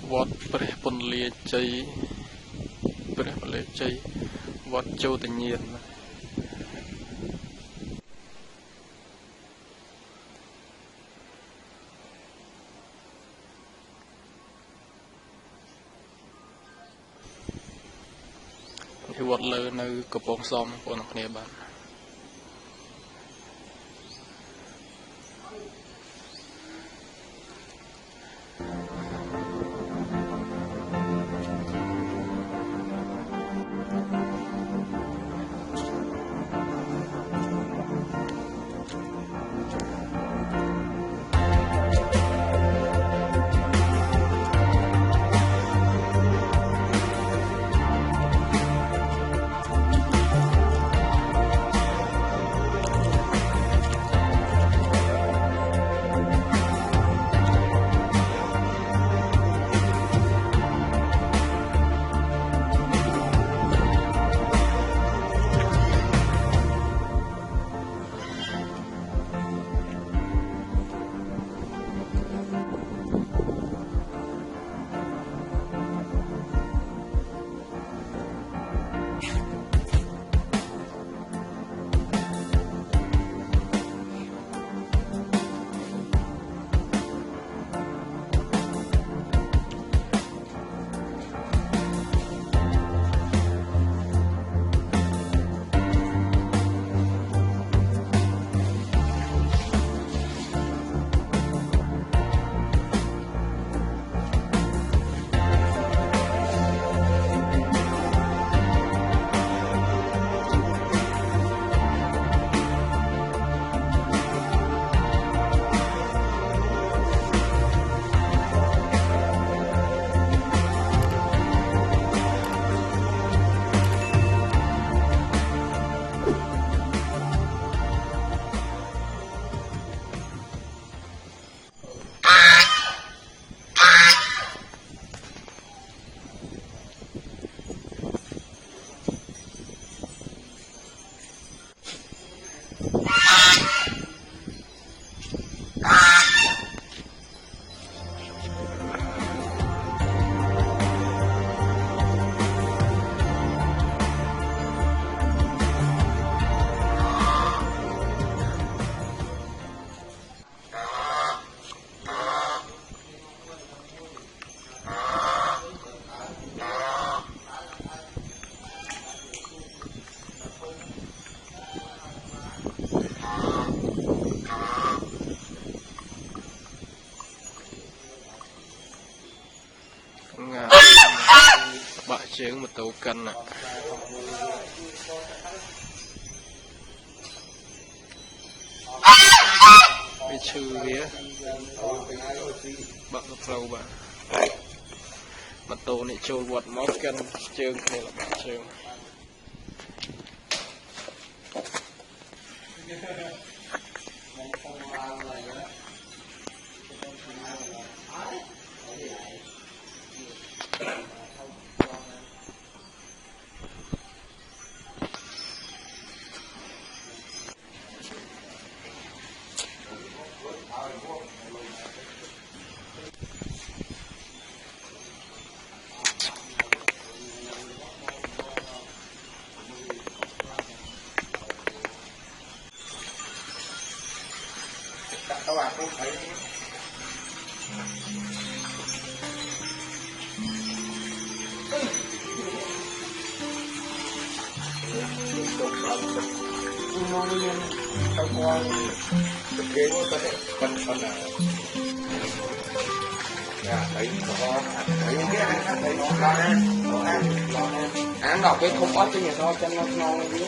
vót bể bồn lia cháy bể bồn lia cháy vót châu tự nhiên thì vót lơ nơi cặp bông xóm của nó kia bạn bạ chén một tàu cân ạ bị chư vía bạ ngập lâu bạn mặt tàu này trôi vọt máu cân chương này là bạ chương các bạn cũng thấy trong qua thực tế có thể phần nào thấy nó thấy cái ăn thấy nó ăn đọc cái không có trên nhà thôi cho nó biết